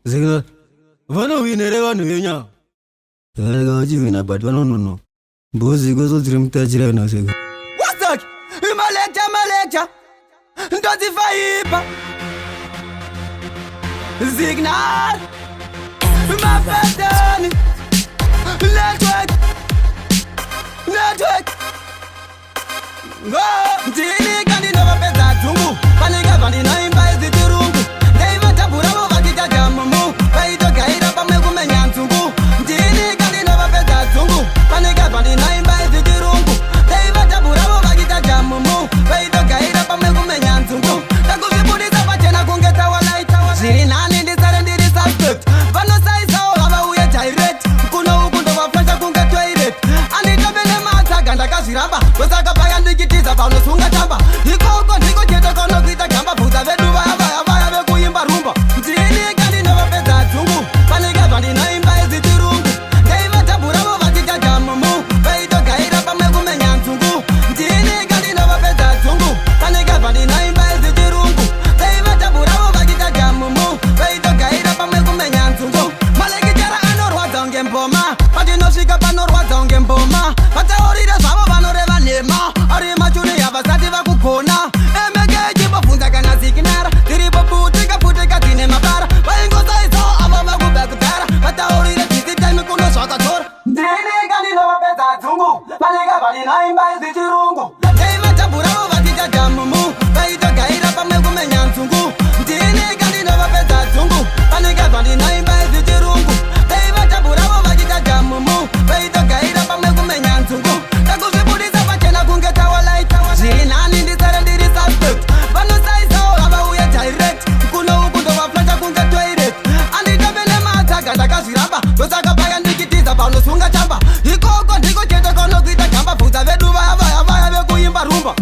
Zega, vano winere vanu yenya. Zega jivina but vano no. Bozi gozo dream tajira na zega. What's that? Malecha. Ndozi faipa. Signal. Mapatani. Network. Go. Dili kandi no vapeza tungu. Panika vani na imba izitirungu. Deiva tabura mo vakita jamumu. Paito kaira pame kumenya ntungu. Dili kandi no vapeza tungu. Panika vani na imba izitirungu. Deiva tabura mo vakita jamumu. Paito kaira pame kumenya ntungu. Takuzipudisa pachena kungeta walaita. Ziri nani ndisare ndiri suspect. Vano saisa olava uye direct. Kuno ukundo waflasha kungetwa irect. Anita bene mata ganda kaziramba. Wesaka paya ndikitiza pauno sunga tamba. Ikoko ndiko cheta kono kuita kamba. Fuza vedu vaya vekuyimba rumba. Ndini kandi novapeza tungu. Panika vandi naimba ezitirungu. Deiva tabura mo vakita jamumu. Peito kaira pame kumenya ntungu. Ndini kandi novapeza tungu. Panika vandi naimba ezitirungu. Deiva tabura mo vakita jamumu. Peito kaira pame kumenya ntungu. Malekitera anorwadza unge mboma. Patinosvika panorwadza unge mboma. Vataurire zvavo vanoreva nhema. Ari machuni yavasati vakugona. Emekechi bobvunza kana zikinara. Tiripo putika dzine mabara. Vaingosaisawo ava vakuba kudhara. Vataurire tisitime kuno zvakatora. Ndini kandi novapedza dzungu. Panika vani naimba izichirungu. Deiva tabhuravo vachita jamumu. Vaito gaira pamwe kumenya nzungu. Ndini kandi novapedza dzungu. Panika vani naimba izichirungu. Deiva tabhuravo vachita jamumu. Vaito gaira pamwe kumenya nzungu. Takuzvibudisa pachena kungeta walaita. Zviri nani ndisare ndiri suspect. Vanosaisawo ava uye direct. Kuno ukundo waflasha kunge toilet. Andita bene matsaga ndakazviramba. Ndosaka paya ndikitiza paunosunga chamba. Ikoko ndiko chete kono kuita gamba. Bvunza vedu vaya vekuyimba rumba.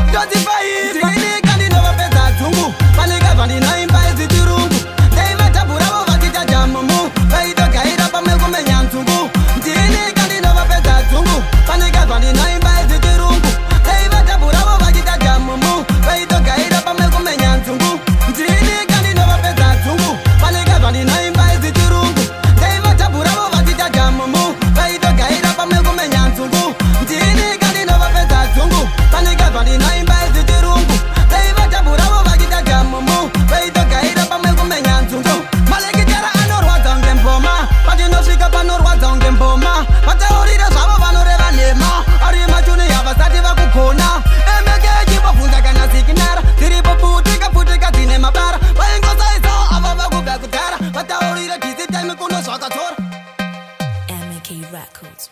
Ndozifaipa. Ndini kandi novapedza dzungu. Panika vandi naimba ezitirungu. Deiva tabhuravo vachita jamumu. Vaito gaira pamwe kumenya nzungu. Ndini kandi novapedza dzungu. Panika vandi naimba ezitirungu. Deiva tabhuravo vachita jamumu. Vaito gaira pamwe kumenya nzungu. Ndini kandi novapedza dzungu. Panika vandi naimba ezitirungu. Deiva tabhuravo vachita jamumu. Vaito gaira pamwe kumenya nzungu. Ndini kandi novapedza dzungu. Panika vandi naimba ezitirungu. Deiva tabhuravo vachita jamumu. Vaito gaira pamwe kumenya nzungu. Malekitera anorwadza unge mboma. Patinosvika panorwadza unge mboma. Vataurire zvavo vanoreva nhema. Ari machuni yavasati vakugona. Emekechi bobvunza kana zikinara. Tiripo putika dzine mabara. Vaingosaisawo ava vakuba kudhara. Vataurire tisitime kuno zvakatora. MK Records.